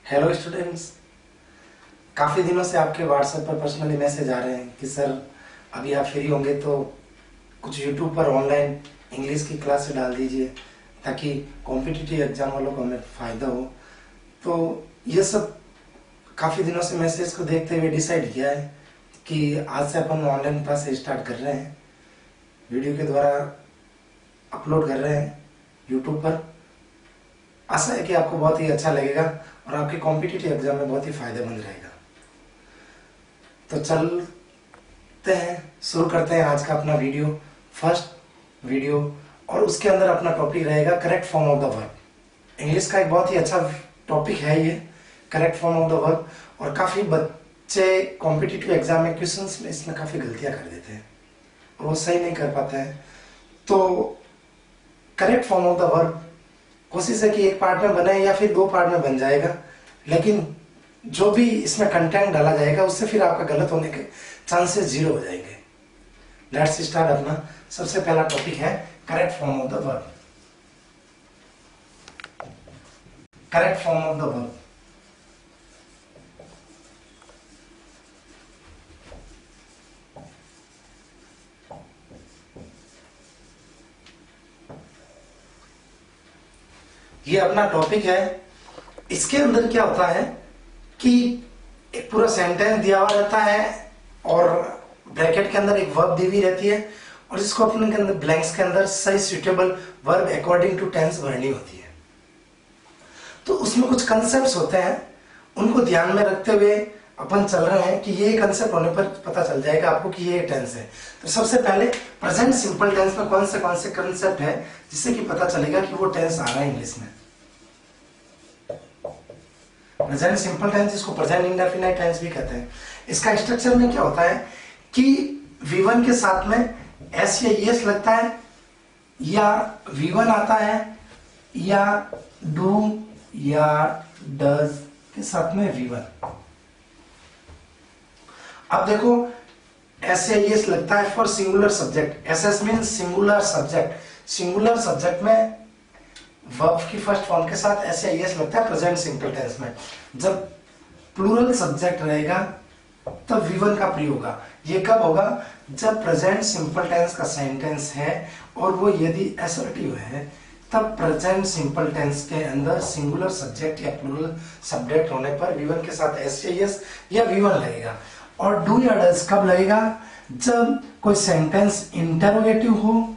Hello students. काफ़ी दिनों से आपके व्हाट्सएप पर पर्सनली मैसेज आ रहे हैं कि सर अभी आप फ्री होंगे तो कुछ यूट्यूब पर ऑनलाइन इंग्लिश की क्लास डाल दीजिए ताकि कॉम्पिटिटिव एग्जाम वालों को हमें फ़ायदा हो। तो ये सब काफ़ी दिनों से मैसेज को देखते हुए डिसाइड किया है कि आज से अपन ऑनलाइन क्लास स्टार्ट कर रहे हैं, वीडियो के द्वारा अपलोड कर रहे हैं यूट्यूब पर। आशा है कि आपको बहुत ही अच्छा लगेगा और आपके कॉम्पिटिटिव एग्जाम में बहुत ही फायदेमंद रहेगा। तो चलते हैं, शुरू करते हैं आज का अपना वीडियो, फर्स्ट वीडियो। और उसके अंदर अपना टॉपिक रहेगा correct form of the verb. English का एक बहुत ही अच्छा टॉपिक है ये, correct form of the verb. और काफ़ी बच्चे कॉम्पिटिटिव एग्जाम में क्वेश्चंस में इसमें काफ़ी गलतियां कर देते हैं और वो सही नहीं कर पाते हैं। तो correct form of the verb कोशिश है कि एक पार्ट में बने या फिर दो पार्ट में बन जाएगा, लेकिन जो भी इसमें कंटेंट डाला जाएगा उससे फिर आपका गलत होने के चांसेस जीरो हो जाएंगे। Let's start. अपना सबसे पहला टॉपिक है correct form of the verb. Correct form of the verb. ये अपना टॉपिक है। इसके अंदर क्या होता है कि एक पूरा सेंटेंस दिया हुआ रहता है और ब्रैकेट के अंदर एक वर्ब दी हुई रहती है और जिसको अपने के अंदर ब्लैंक्स के अंदर सही suitable verb according to tense भरनी होती है। तो उसमें कुछ कंसेप्ट्स होते हैं, उनको ध्यान में रखते हुए अपन चल रहे हैं कि ये कंसेप्ट होने पर पता चल जाएगा आपको कि ये टेंस है। तो सबसे पहले प्रेजेंट सिंपल टेंस में कौन से कंसेप्ट है जिससे कि पता चलेगा कि वो टेंस आ रहा है इंग्लिश में। प्रेजेंट सिंपल टेंस, इसको प्रेजेंट इंडेफिनाइट टेंस भी कहते हैं। इसका स्ट्रक्चर में क्या होता है कि V1 के साथ में एस या एस लगता है, या V1 आता है, या डू या डज के साथ में V1। अब देखो एस या एस लगता है for singular subject. S S mean singular subject. Singular subject में वर्ब की फर्स्ट फॉर्म के साथ एस या एस लगता है प्रेजेंट सिंपल टेंस में। जब प्लूरल सब्जेक्ट रहेगा तब V1 का प्रयोग होगा। ये कब होगा? जब प्रेजेंट सिंपल टेंस का सेंटेंस है और वो यदि असर्टिव है, तब प्रेजेंट सिंपल टेंस के अंदर सिंगुलर सब्जेक्ट या प्लूरल सब्जेक्ट होने पर V1 के साथ एस या एस या V1 लगेगा। और डू या डज कब लगेगा? जब कोई सेंटेंस इंटरोगेटिव हो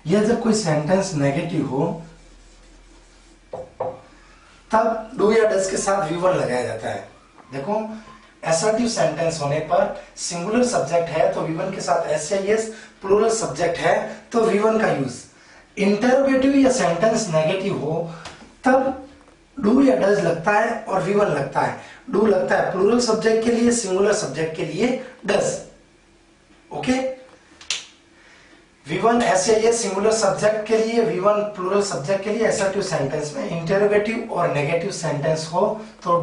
या जब कोई सेंटेंस नेगेटिव हो, तब डू या डज के साथ V1 लगाया जाता है। देखो असर्टिव सेंटेंस होने पर सिंगुलर सब्जेक्ट है तो V1 के साथ एस या एस, प्लूरल सब्जेक्ट है तो V1 का यूज। इंटरोगेटिव या सेंटेंस नेगेटिव हो तब डू या डज लगता है और V1 लगता है। डू लगता है प्लूरल सब्जेक्ट के लिए, सिंगुलर सब्जेक्ट के लिए डज। ओके, V1 एस या एस सिंगुलर सब्जेक्ट के लिए, V1 प्लूरल सब्जेक्ट के लिए। असर्टिव सेंटेंस में इंटरोगेटिव और नेगेटिव सेंटेंस हो तो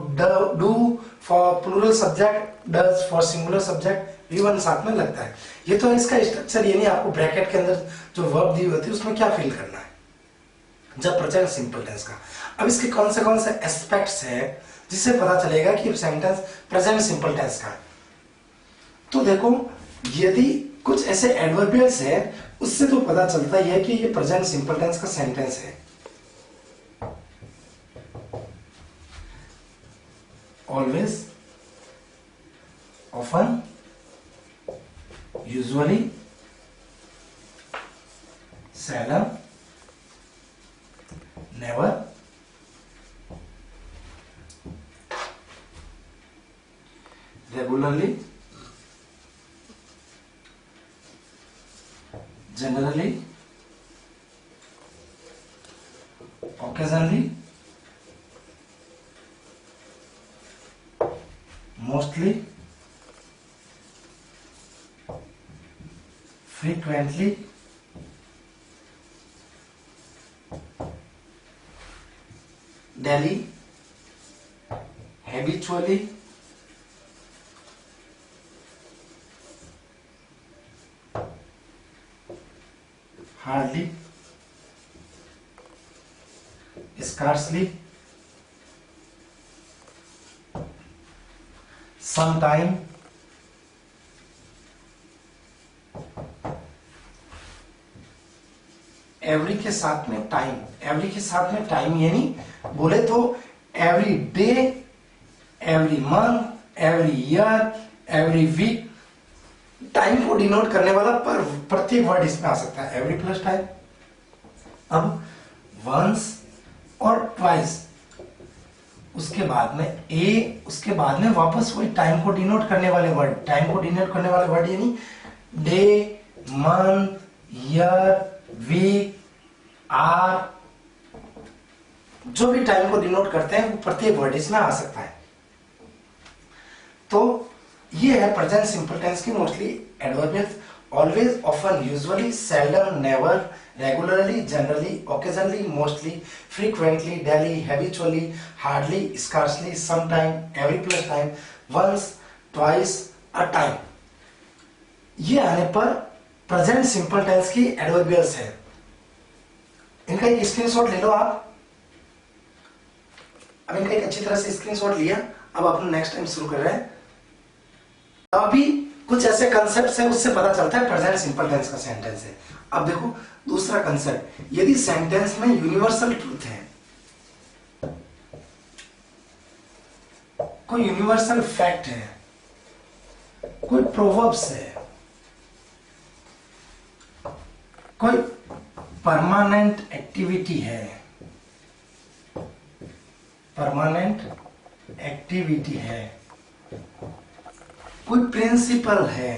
do for plural subject, does for singular subject, V1 साथ में लगता है। ये तो इसका स्ट्रक्चर, ये नहीं आपको ब्रैकेट के अंदर जो वर्ब दी होती है उसमें क्या फील करना है जब प्रेजेंट सिंपल टेंस का। अब इसके कौन से एस्पेक्ट्स है जिससे पता चलेगा कि सेंटेंस प्रेजेंट सिंपल टेंस का है। तो देखो, यदि कुछ ऐसे एडवर्बियल्स है उससे तो पता चलता ही है कि ये प्रेजेंट सिंपल टेंस का सेंटेंस है। Always, often, usually, seldom, never, regularly, generally, occasionally, mostly, frequently, daily, habitually, hardly, scarcely, sometime, every के साथ में टाइम, एवरी के साथ में टाइम यानी बोले तो every day, every month, every year, every week, time को डिनोट करने वाला पर प्रत्येक वर्ड इसमें आ सकता है, एवरी प्लस टाइम। अब वंस और ट्वाइस, उसके बाद में ए, उसके बाद में वापस वही टाइम को डिनोट करने वाले वर्ड, टाइम को डिनोट करने वाले वर्ड यानी day, month, year, week, or, जो भी टाइम को डिनोट करते हैं वो प्रत्येक वर्ड इसमें आ सकता है। तो ये है प्रेजेंट सिंपल टेंस की mostly adverbials. Always, often, usually, seldom, never, regularly, generally, occasionally, mostly, frequently, daily, habitually, hardly, scarcely, sometime, every plus time, once, twice, a time, ये आने पर प्रेजेंट सिंपल टेंस की एडवर्बियल्स है। इनका एक screenshot ले लो आप। अब इनका एक अच्छी तरह से स्क्रीनशॉट लिया। अब अपन नेक्स्ट टाइम शुरू कर रहे हैं। अभी कुछ ऐसे कंसेप्ट है, उससे पता चलता है प्रेजेंट सिंपल टेंस का सेंटेंस है। अब देखो दूसरा कंसेप्ट, यदि सेंटेंस में यूनिवर्सल ट्रूथ है, कोई यूनिवर्सल फैक्ट है, कोई प्रोवर्ब्स है, कोई परमानेंट एक्टिविटी है, परमानेंट एक्टिविटी है, कोई प्रिंसिपल है,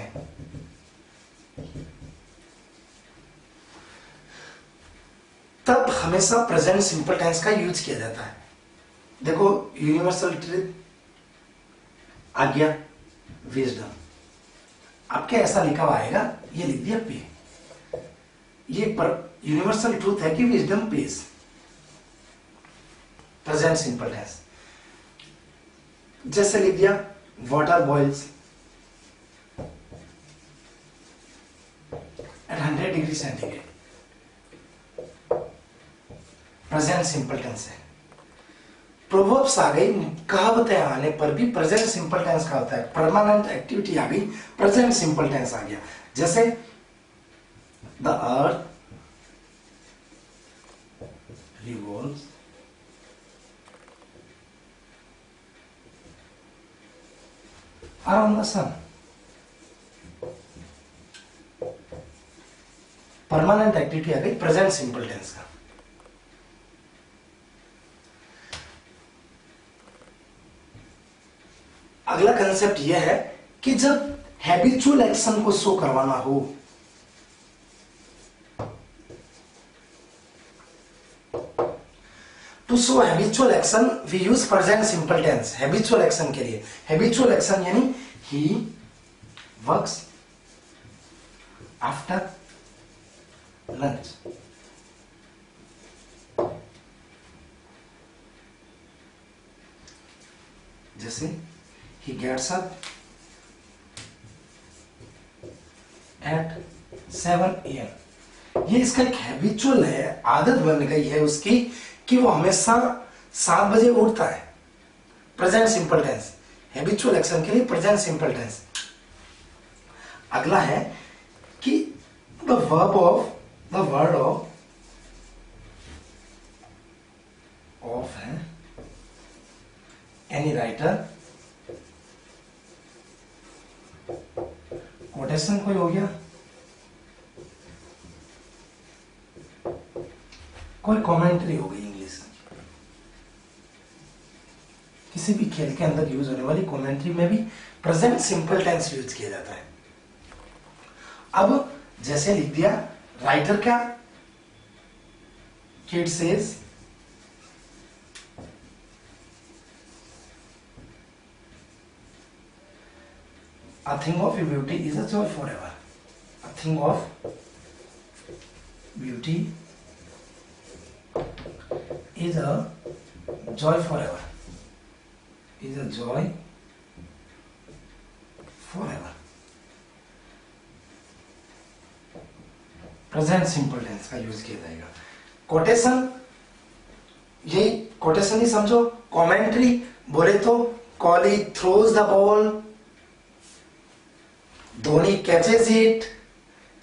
तब हमेशा प्रेजेंट सिंपल टेंस का यूज किया जाता है। देखो यूनिवर्सल ट्रूथ आ गया, विजडम, आपके ऐसा लिखा हुआ आएगा, ये लिख दिया पे, ये यूनिवर्सल ट्रूथ है कि wisdom pays, present simple tense. जैसे लिख दिया water boils at 100 degree centigrade, present simple tense है। प्रोवर्ब्स आ गई, कहावतें आने पर भी प्रेजेंट सिंपल टेंस का होता है। परमानेंट एक्टिविटी आ गई, प्रेजेंट सिंपल टेंस आ गया। जैसे the earth revolves around the sun, permanent activity आ गई प्रेजेंट सिंपल टेंस का। अगला कंसेप्ट यह है कि जब हैबिचुअल एक्शन को शो करवाना हो, to show habitual action we use present simple tense. Habitual action के लिए, हैबिचुअल एक्शन यानी ही वर्क्स आफ्टर लंच, जैसे ही गेट्स अप एट 7 AM। ये इसका एक हैबिचुअल है, आदत बन गई है उसकी कि वो हमेशा 7 बजे उठता है। Present simple tense, habitual action के लिए प्रेजेंट सिंपल टेंस। अगला है कि the verb of, the word of है एनी राइटर, कोटेशन कोई हो गया, कोई कमेंट्री हो गई, किसी भी खेल के अंदर यूज होने वाली कमेंट्री में भी प्रेजेंट सिंपल टेंस यूज किया जाता है। अब जैसे लिख दिया राइटर का, kid says a thing of beauty is a joy forever, a thing of beauty is a joy forever, is a joy forever, present simple tense का यूज किया जाएगा। कोटेशन यही कोटेशन ही समझो। कमेंट्री बोले तो Kohli throws the ball, Dhoni catches it,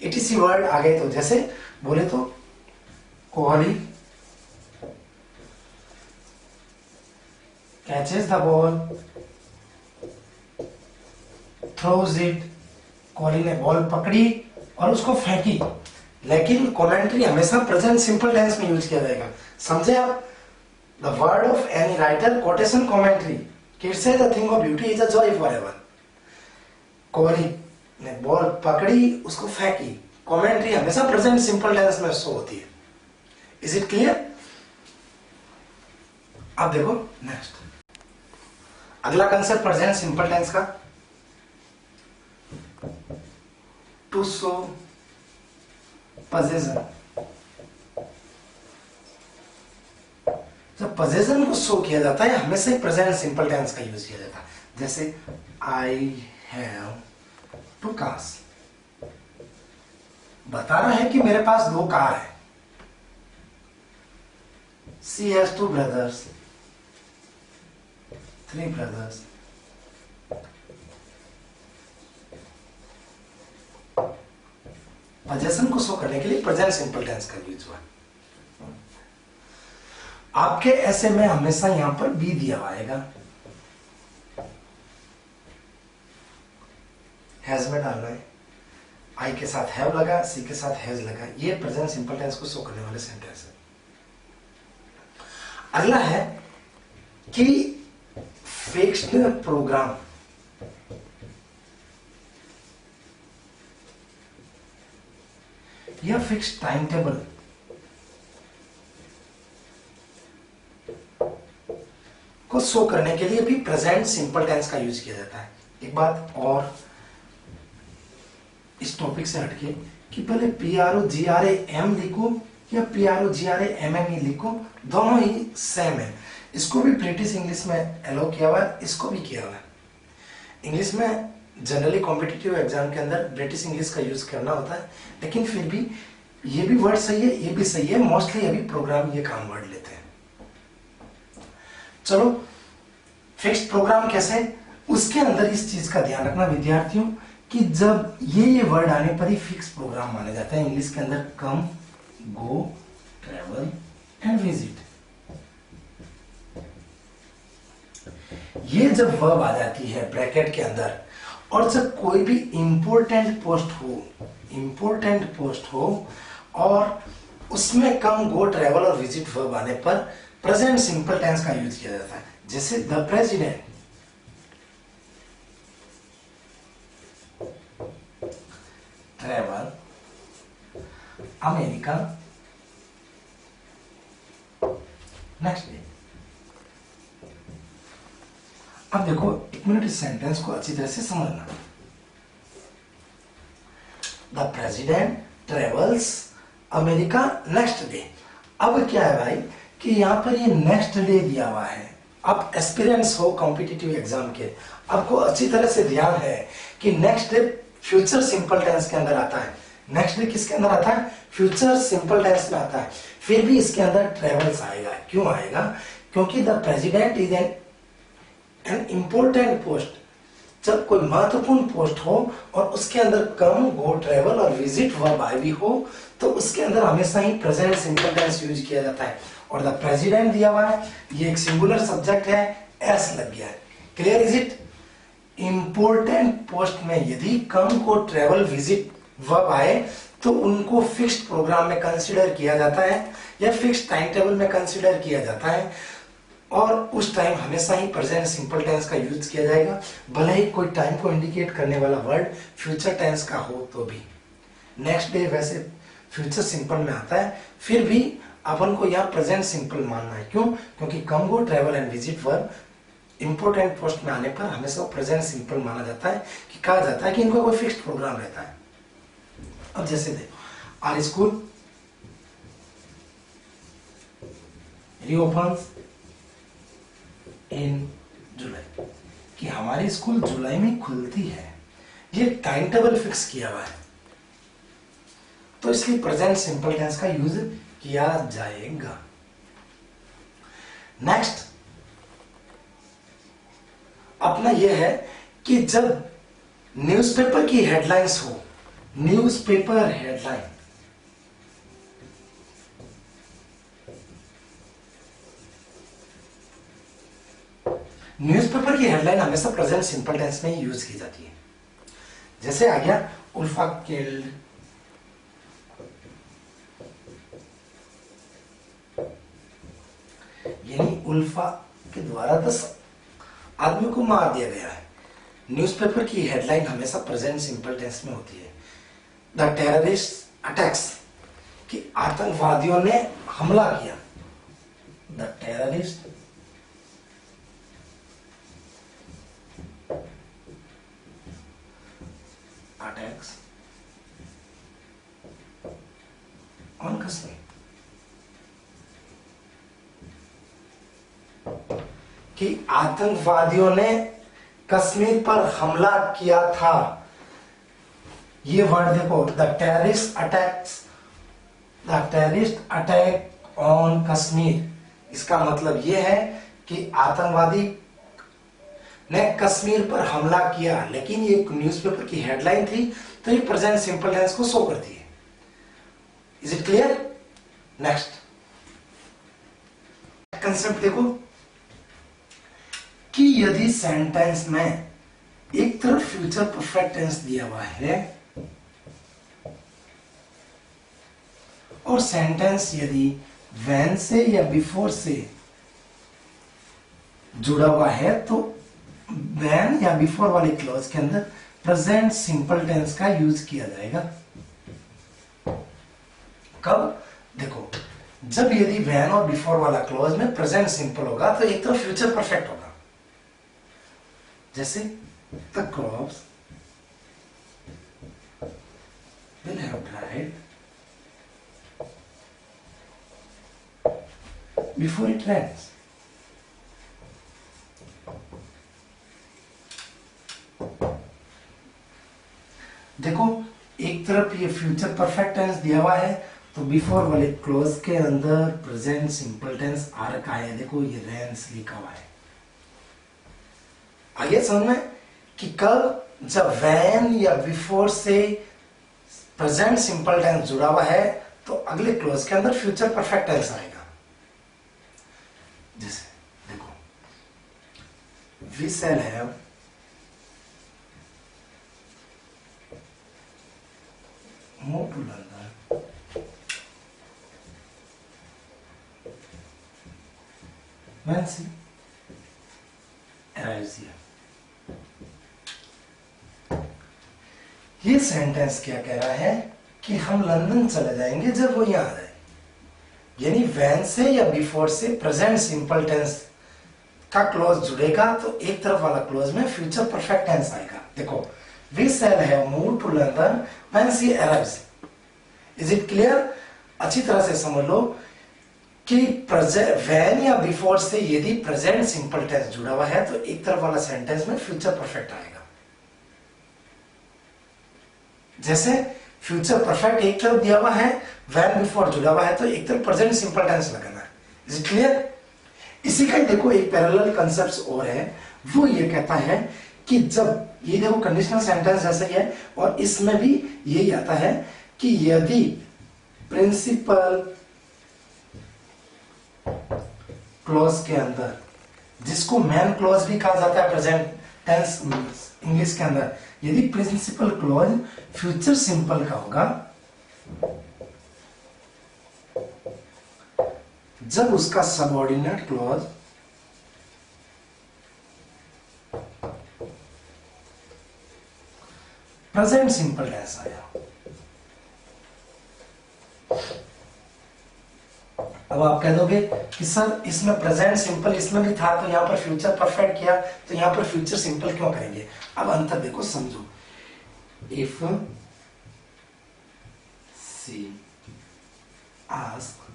etc word आ गए। तो जैसे बोले तो Kohli catches the ball, throws it, Kohli ने बॉल पकड़ी और उसको फेंकी। लेकिन कमेंट्री हमेशा प्रेजेंट सिंपल टेंस में यूज किया जाएगा, समझे आप? The word of any writer, quotation, commentary, Keats says the thing of beauty is a joy forever. Kohli ने बॉल पकड़ी, उसको फेंकी। कमेंट्री हमेशा प्रेजेंट सिंपल टेंस में शो होती है। Is it clear? अब देखो नेक्स्ट, अगला कंसेप्ट प्रेजेंट सिंपल टेंस का, टू शो पोजेशन। जब पोजेशन को शो किया जाता है हमेशा ही प्रेजेंट सिंपल टेंस का यूज किया जाता है। जैसे आई हैव टू कार्स, बता रहा है कि मेरे पास 2 कार है। She has 2 brothers, 3 brothers. Possession को शो करने के लिए प्रेजेंट सिंपल टेंस का यूज हुआ। आपके ऐसे में हमेशा यहां पर बी दिया हुआ आएगा, हैज में डालना है। आई के साथ हैव लगा, सी के साथ हैज लगा, ये प्रेजेंट सिंपल टेंस को शो करने वाले सेंटेंस है। अगला है कि फिक्स्ड प्रोग्राम, या फिक्स्ड टाइम टेबल को शो करने के लिए भी प्रेजेंट सिंपल टेंस का यूज किया जाता है। एक बात और इस टॉपिक से हटके कि पहले PROGRAM लिखो या PROGRAMME लिखो, दोनों ही सेम है। इसको भी ब्रिटिश इंग्लिश में अलाउ किया हुआ है, इसको भी किया हुआ है। इंग्लिश में जनरली कॉम्पिटिटिव एग्जाम के अंदर ब्रिटिश इंग्लिश का यूज करना होता है, लेकिन फिर भी ये भी वर्ड सही है, ये भी सही है। मोस्टली अभी प्रोग्राम ये काम वर्ड लेते हैं। चलो फिक्स्ड प्रोग्राम कैसे, उसके अंदर इस चीज का ध्यान रखना विद्यार्थियों कि जब ये वर्ड आने पर ही फिक्स प्रोग्राम माना जाता है। इंग्लिश के अंदर कम, गो, ट्रेवल एंड विजिट, ये जब वर्ब आ जाती है ब्रैकेट के अंदर, और जब कोई भी इंपॉर्टेंट पोस्ट हो और उसमें कम, गो, ट्रेवल और विजिट वर्ब आने पर प्रेजेंट सिंपल टेंस का यूज किया जाता है। जैसे the president, travel, America, next day. अब देखो एक मिनट इस सेंटेंस को अच्छी तरह से समझना। The president travels America next day. अब क्या है भाई कि यहां पर ये नेक्स्ट डे दिया हुआ है। अब एक्सपीरियंस हो कॉम्पिटिटिव एग्जाम के, आपको अच्छी तरह से ध्यान है कि next day future simple tense के अंदर आता है। नेक्स्ट डे किसके अंदर आता है? फ्यूचर सिंपल टेंस में आता है। फिर भी इसके अंदर ट्रेवल्स आएगा। क्यों आएगा? क्योंकि the president is an important post. जब कोई महत्वपूर्ण पोस्ट हो और उसके अंदर कम, गो, ट्रेवल और विजिट वर्ब आए भी हो तो उसके अंदर हमेशा ही प्रेजेंट सिंपल टेंस यूज किया जाता है। और द प्रेसिडेंट दिया हुआ है, ये एक सिंगुलर सब्जेक्ट है, एस लग गया है। Clear is it? Important post में यदि कम, को, ट्रेवल, विजिट वर्ब आए तो उनको फिक्स्ड प्रोग्राम में कंसीडर किया जाता है या फिक्स्ड टाइम टेबल में कंसीडर किया जाता है, और उस टाइम हमेशा ही प्रेजेंट सिंपल टेंस का यूज किया जाएगा, भले ही कोई टाइम को इंडिकेट करने वाला वर्ड फ्यूचर टेंस का हो तो भी। नेक्स्ट डे वैसे फ्यूचर सिंपल में आता है, फिर भी अपन को यहाँ प्रेजेंट सिंपल मानना है। क्यों? क्योंकि come, go, travel and visit verb important post में आने पर हमेशा प्रेजेंट सिंपल माना जाता है, कि कहा जाता है कि इनका कोई फिक्स्ड प्रोग्राम रहता है। अब जैसे देखो, आर स्कूल रीओपन्स इन जुलाई, कि हमारी स्कूल जुलाई में खुलती है, ये टाइम टेबल फिक्स किया हुआ है, तो इसलिए प्रेजेंट सिंपल टेंस का यूज किया जाएगा। नेक्स्ट अपना यह है कि जब न्यूज़पेपर की हेडलाइंस हो, न्यूज़पेपर हेडलाइन, न्यूज़पेपर की हेडलाइन हमेशा प्रेजेंट सिंपल टेंस में ही यूज की जाती है। जैसे आ गया उल्फा किल्ड, यानी उल्फा के द्वारा 10 आदमी को मार दिया गया है। न्यूज़पेपर की हेडलाइन हमेशा प्रेजेंट सिंपल टेंस में होती है। द टेररिस्ट अटैक्स, कि आतंकवादियों ने हमला किया। The terrorist attacks on Kashmir, कि आतंकवादियों ने कश्मीर पर हमला किया था। ये वर्ड देखो, the terrorist attacks, the terrorist attack on Kashmir. इसका मतलब यह है कि आतंकवादी ने कश्मीर पर हमला किया, लेकिन ये एक न्यूज़पेपर की हेडलाइन थी, तो ये प्रेजेंट सिंपल टेंस को शो करती है। Is it clear? Next concept देखो कि यदि सेंटेंस में एक तरफ फ्यूचर परफेक्ट टेंस दिया हुआ है और सेंटेंस यदि व्हेन से या बिफोर से जुड़ा हुआ है, तो व्हेन या बिफोर वाले क्लॉज के अंदर प्रेजेंट सिंपल टेंस का यूज किया जाएगा। कब? देखो, जब यदि व्हेन और बिफोर वाला क्लॉज में प्रेजेंट सिंपल होगा तो एक तरफ फ्यूचर परफेक्ट होगा। जैसे the crops will have dried before it rains. देखो, एक तरफ ये फ्यूचर परफेक्ट टेंस दिया हुआ है, तो बिफोर वाले क्लोज के अंदर प्रेजेंट सिंपल टेंस आ रखा है। देखो, ये रेंस लिखा हुआ है। आइए समझ में कि कब जब व्हेन या बिफोर से प्रेजेंट सिंपल टेंस जुड़ा हुआ है, तो अगले क्लोज के अंदर फ्यूचर परफेक्ट टेंस आएगा। जैसे देखो, we shall have moved to London when she arrives here। ये सेंटेंस क्या कह रहा है कि हम लंदन चले जाएंगे जब वो यहां आ जाए। यानी व्हेन से या बिफोर से प्रेजेंट सिंपल टेंस का क्लोज जुड़ेगा, तो एक तरफ वाला क्लोज में फ्यूचर परफेक्ट टेंस आएगा। देखो, we shall have moved to London when she arrives। Is it clear? अच्छी तरह से समझ लो कि when या before से यदि प्रेजेंट सिंपल टेंस जुड़ा हुआ है, तो एक तरफ वाला सेंटेंस में फ्यूचर परफेक्ट आएगा। जैसे फ्यूचर परफेक्ट एक तरफ दिया हुआ है, when बिफोर जुड़ा हुआ है, तो एक तरफ प्रेजेंट सिंपल टेंस लगाना है। Is it clear? इसी का देखो एक पैरेलल कांसेप्ट और है, वो ये कहता है कि जब ये देखो कंडीशनल सेंटेंस जैसा ही है, और इसमें भी यही आता है कि यदि प्रिंसिपल क्लॉज के अंदर, जिसको मेन क्लॉज भी कहा जाता है प्रेजेंट टेंस इंग्लिश के अंदर, यदि प्रिंसिपल क्लॉज फ्यूचर सिंपल का होगा, जब उसका subordinate clause present simple tense आया। अब आप कह दोगे कि सर इसमें प्रेजेंट सिंपल इसमें भी था, तो यहां पर फ्यूचर परफेक्ट किया, तो यहां पर फ्यूचर सिंपल क्यों करेंगे? अब अंतर देखो, समझो। If she ask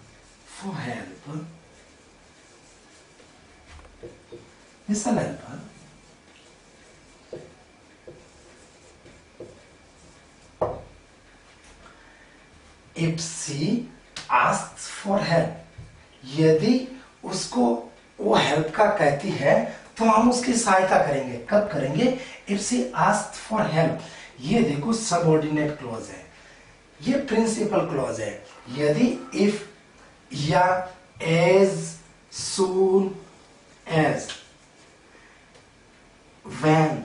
for help, listen help, if she asks for help, यदि उसको वो हेल्प का कहती है तो हम उसकी सहायता करेंगे। कब करेंगे? If she asked for help. ये देखो सबऑर्डिनेट क्लॉज है, ये प्रिंसिपल क्लॉज है। यदि इफ या as soon as, when,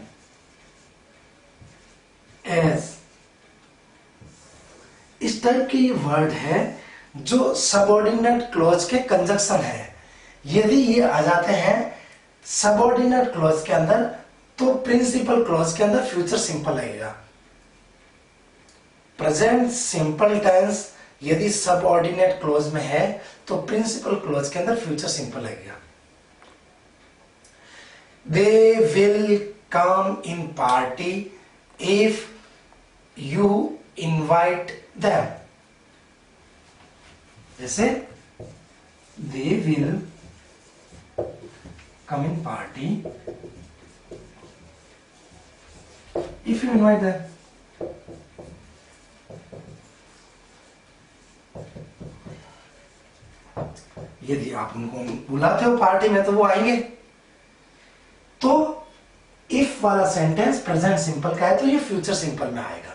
as, इस टाइप के ये वर्ड है जो सबऑर्डिनेट क्लॉज के कंजक्शन है। यदि ये आ जाते हैं सबऑर्डिनेट क्लॉज के अंदर तो प्रिंसिपल क्लॉज के अंदर फ्यूचर सिंपल लगेगा। प्रेजेंट सिंपल टेंस यदि सबऑर्डिनेट क्लॉज में है तो प्रिंसिपल क्लॉज के अंदर फ्यूचर सिंपल लगेगा। They will come in party if you invite them. जैसे they will come in party if you invite them. यदि आप उनको बुलाते हो पार्टी में तो वो आएंगे। तो इफ वाला सेंटेंस प्रेजेंट सिंपल का है तो ये फ्यूचर सिंपल में आएगा।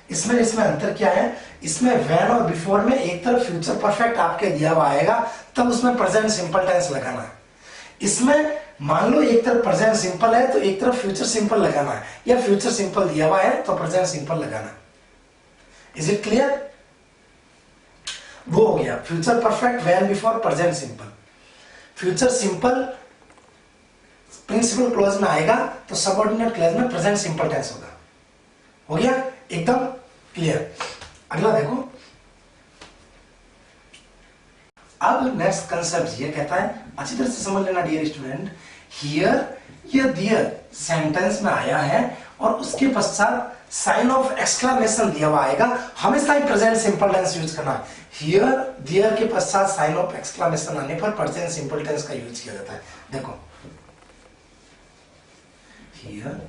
इसमें अंतर क्या है? इसमें व्हेन और बिफोर में एक तरफ फ्यूचर परफेक्ट आपके दिया हुआ आएगा तब उसमें प्रेजेंट सिंपल टेंस लगाना है। इसमें मान लो एक तरफ प्रेजेंट सिंपल है तो एक तरफ फ्यूचर सिंपल लगाना है, या फ्यूचर सिंपल दिया हुआ है तो प्रेजेंट सिंपल लगाना। Is it clear? वो हो गया future perfect, when, before, present simple. Future simple principal clause में आएगा तो सबऑर्डिनेट क्लॉज में प्रेजेंट सिंपल टेंस होगा। हो गया एकदम क्लियर? अगला देखो, अब नेक्स्ट कंसेप्ट ये कहता है, अच्छी तरह से समझ लेना डियर स्टूडेंट। हियर या देयर सेंटेंस में आया है और उसके पश्चात साइन ऑफ एक्सक्लेमेशन दिया हुआ आएगा, हमेशा ही प्रेजेंट सिंपल टेंस यूज करना। हियर देयर के पश्चात साइन ऑफ एक्सक्लेमेशन आने पर प्रेजेंट सिंपल टेंस का यूज किया जाता है। देखो, here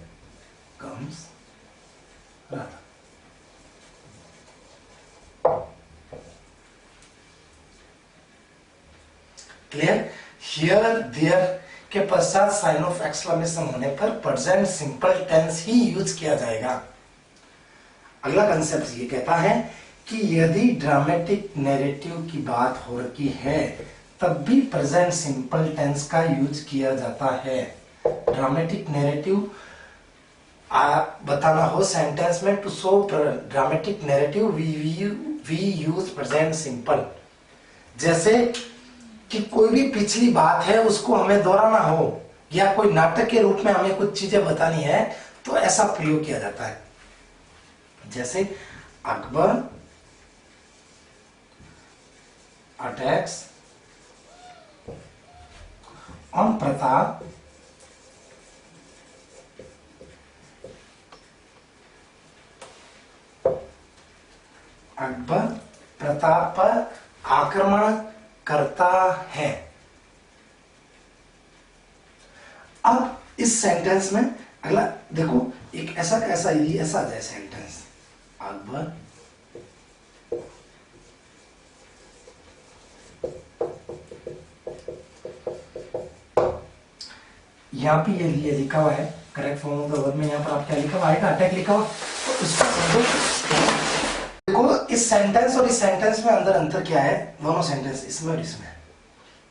comes Radha. Clear? Here there के पश्चात साइन ऑफ एक्सक्लेमेशन होने पर प्रेजेंट सिंपल टेंस ही यूज किया जाएगा। अगला कंसेप्ट ये कहता है कि यदि ड्रामेटिक नैरेटिव की बात हो रही है तब भी प्रेजेंट सिंपल टेंस का यूज किया जाता है। ड्रामेटिक नैरेटिव बताना हो सेंटेंस में, to show dramatic narrative we use present simple. जैसे कि कोई भी पिछली बात है उसको हमें दोहराना हो या कोई नाटक के रूप में हमें कुछ चीजें बतानी है तो ऐसा प्रयोग किया जाता है। जैसे अकबर अटैक्स ऑन प्रताप अकबर प्रताप पर आक्रमण करता है। अब इस सेंटेंस में अगला देखो, एक ऐसा कैसा यदि ऐसा जाए सेंटेंस, अकबर यहाँ पे ये लिखा हुआ है correct form of the verb में, यहाँ पर आप क्या लिखा हुआ आएगा? अटैक लिखा हुआ। तो इसको समझो, देखो इस सेंटेंस और इस सेंटेंस में अंदर अंतर क्या है? दोनों सेंटेंस इसमें और इसमें,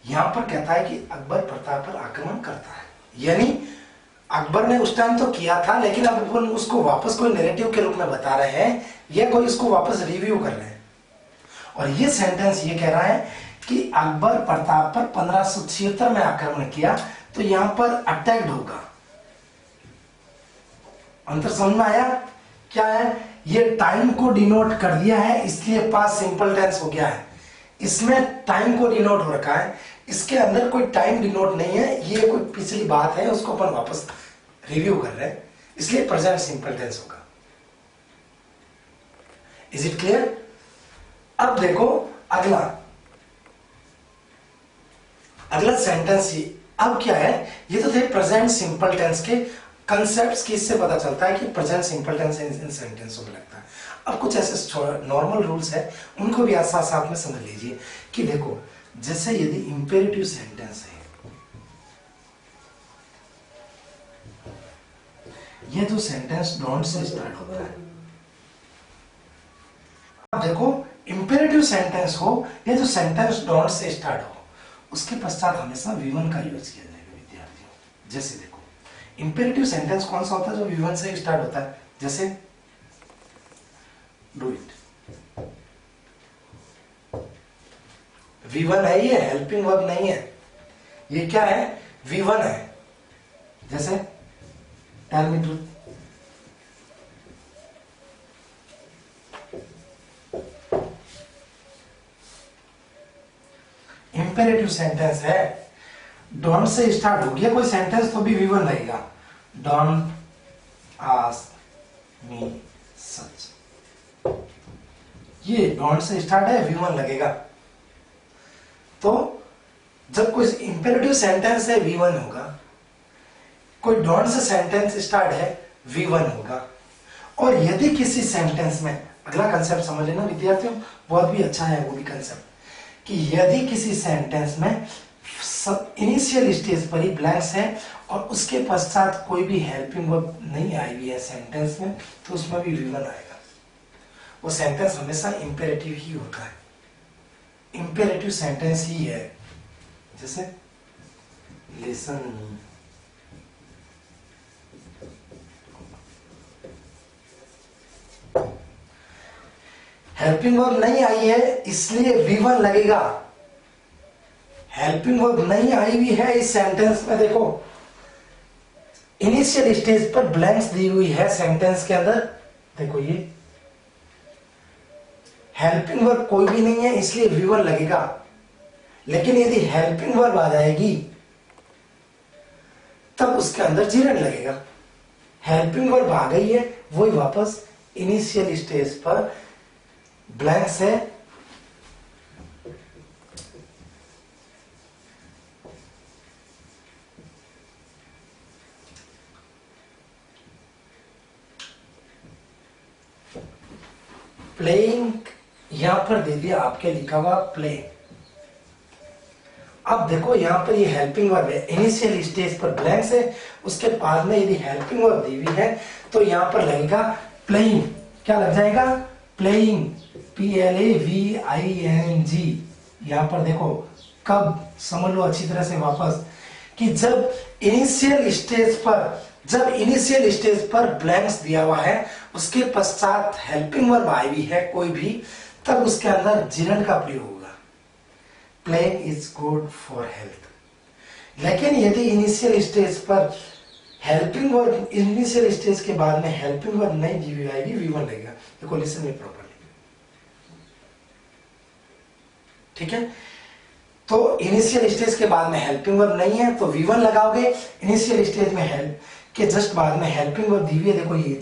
यहां पर कहता है कि अकबर प्रताप पर आक्रमण करता है, यानी अकबर ने उस टाइम तो किया था लेकिन अब अपन उसको वापस कोई नैरेटिव के रूप में बता रहे हैं या कोई इसको वापस रिव्यू कर रहे हैं। और ये सेंटेंस ये कह रहा है कि अकबर प्रताप पर 1576 में आक्रमण किया, तो यहां पर अटैक्ड होगा। अंतर समझ में आया? क्या है? ये टाइम को डिनोट कर दिया है इसलिए पास्ट सिंपल टेंस हो गया है। इसमें टाइम को डिनोट हो रखा है, इसके अंदर कोई टाइम डिनोट नहीं है, ये कोई पिछली बात है उसको अपन वापस रिव्यू कर रहे हैं, इसलिए प्रेजेंट सिंपल टेंस होगा। Is it clear? अब देखो अगला सेंटेंस ही अब क्या है? ये तो थे प्रेजेंट सिंपल टेंस के कंसेप्ट्स की, इससे पता चलता है कि प्रेजेंट सिंपल टेंस इन सेंटेंसों में लगता है। अब कुछ ऐसे नॉर्मल रूल्स है, उनको भी साथ साथ में समझ लीजिए कि देखो, जैसे यदि इंपेरेटिव सेंटेंस है, ये जो सेंटेंस डोंट से स्टार्ट होता है, अब देखो इंपेरेटिव सेंटेंस हो या जो सेंटेंस डोंट से स्टार्ट हो, उसके पश्चात हमेशा V1 का यूज किया जाएगा विद्यार्थियों। जैसे देखो इंपेरेटिव सेंटेंस कौन सा होता है, जो V1 से स्टार्ट होता है, जैसे डू इट, V1 है, ये हेल्पिंग वर्ब नहीं है, ये क्या है, V1 है। जैसे tell me truth, imperative sentence है, डोंट से स्टार्ट हो गया कोई सेंटेंस तो भी V1 रहेगा। डोंट आस्क मी सच, ये डोंट से स्टार्ट है, V1 लगेगा। तो जब कोई इंपेरेटिव सेंटेंस है V1 होगा, कोई डोंट से सेंटेंस स्टार्ट है V1 होगा। और यदि किसी सेंटेंस में, अगला कंसेप्ट समझ लेना विद्यार्थियों, बहुत भी अच्छा है वो भी कंसेप्ट, कि यदि किसी सेंटेंस में इनिशियल स्टेज पर ही ब्लैंक्स है और उसके पश्चात कोई भी हेल्पिंग वर्ब नहीं आई हुई है सेंटेंस में, तो उसमें भी V1 आएगा। वो सेंटेंस हमेशा इंपेरेटिव ही होता है, इंपेरेटिव सेंटेंस ही है। जैसे लिसन, हेल्पिंग वर्ब नहीं आई है इसलिए V1 लगेगा। हेल्पिंग वर्ब नहीं आई हुई है इस सेंटेंस में, देखो इनिशियल स्टेज पर ब्लैंक्स दी हुई है सेंटेंस के अंदर, देखो ये हेल्पिंग वर्ब कोई भी नहीं है इसलिए V1 लगेगा। लेकिन यदि हेल्पिंग वर्ब आ जाएगी तब उसके अंदर जीरन लगेगा। हेल्पिंग वर्ब आ गई है, वही वापस इनिशियल स्टेज पर ब्लैंक्स है, प्लेइंग यहां पर दे दिया आपके लिखा हुआ प्ले। अब देखो यहां पर ये हेल्पिंग वर्ब है, इनिशियल स्टेज पर ब्लैंक्स है, उसके बाद में यदि हेल्पिंग वर्ब दी हुई है तो यहां पर लगेगा प्लेइंग। क्या लग जाएगा, प्लेइंग, PLAVING। यहां पर देखो कब, समझ लो अच्छी तरह से वापस, कि जब इनिशियल स्टेज पर ब्लैंक्स दिया हुआ है, उसके पश्चात हेल्पिंग वर्ब आई हुई है कोई भी, तब उसके अंदर जिरन का प्रयोग होगा। Playing is good for health. लेकिन यदि इनिशियल स्टेज पर हेल्पिंग वर्ब, इनिशियल स्टेज के बाद में हेल्पिंग वर्ब नहीं दी हुई आएगी, V1 लगेगा। देखो लिसन में प्रॉपरली, ठीक है। तो इनिशियल स्टेज के बाद में हेल्पिंग वर्ब नहीं है तो V1 लगाओगे, इनिशियल स्टेज में हेल्प के जस्ट बाद में हेल्पिंग वर्ब दी हुई है, देखो ये,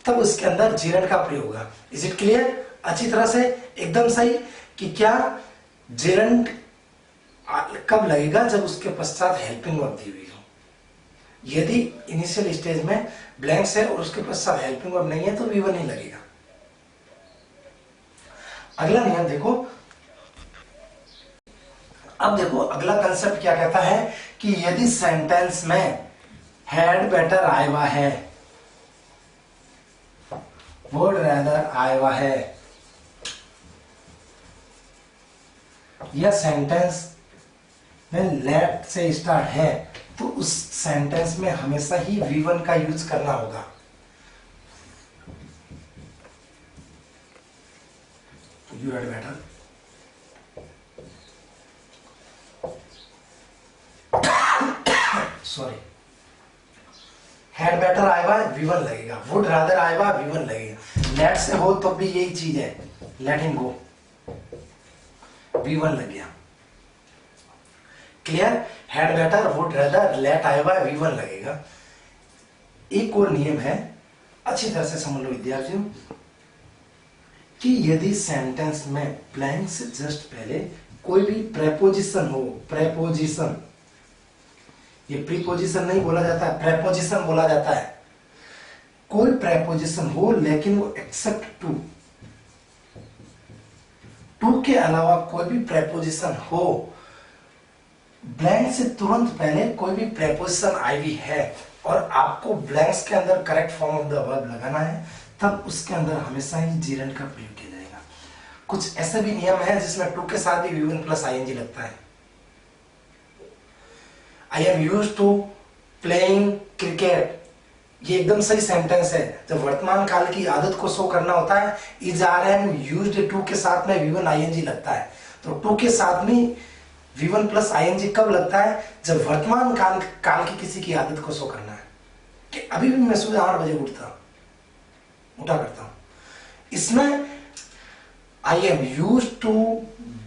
तब उसके अंदर जिरन का प्रयोग होगा। इज इट क्लियर, अच्छी तरह से एकदम सही, कि क्या जिरन कब लगेगा, जब उसके पश्चात हेल्पिंग वर्ब दी हुई हो। यदि इनिशियल स्टेज में ब्लैंक्स है और उसके पश्चात हेल्पिंग वर्ब नहीं है तो V1 नहीं लगेगा। अगला नियम देखो, अब देखो अगला कंसेप्ट क्या कहता है कि यदि सेंटेंस में हैड बेटर आया हुआ है, वुड रैदर आया हुआ है, या सेंटेंस में लेट से स्टार्ट है, तो उस सेंटेंस में हमेशा ही V1 का यूज करना होगा। You had better, sorry, had better आएगा V1 लगेगा, वुड रादर आएगा V1 लगेगा, लेट से हो तो भी यही चीज है, लेट हिम गो, V1 लग गया। Clear, had better, would rather, let आएगा V1 लगेगा। एक और नियम है, अच्छी तरह से समझ लो विद्यार्थियों, कि यदि सेंटेंस में ब्लैंक से जस्ट पहले कोई भी प्रेपोजिशन हो, प्रेपोजिशन, ये प्रीपोजिशन नहीं बोला जाता है, प्रेपोजिशन बोला जाता है, कोई प्रेपोजिशन हो लेकिन वो एक्सेप्ट टू के अलावा कोई भी प्रेपोजिशन हो, ब्लैंक से तुरंत पहले कोई भी प्रेपोजिशन आई हुई है और आपको ब्लैंक्स के अंदर correct form of the verb लगाना है, तब उसके अंदर हमेशा ही जीरेंड का प्रयोग किया जाएगा। कुछ ऐसे भी नियम है जिसमें टू के साथ भी V1 प्लस आईएनजी लगता है। I am used to playing cricket, ये एकदम सही सेंटेंस है। जब वर्तमान काल की आदत को शो करना होता है, is are am used to के साथ में V1 आईएनजी लगता है। तो टू के साथ में V1 प्लस आईएनजी कब लगता है? जब वर्तमान काल की किसी की आदत को शो करना है कि अभी भी मैं सुबह 8 बजे उठा करता हूं। इसमें I am used to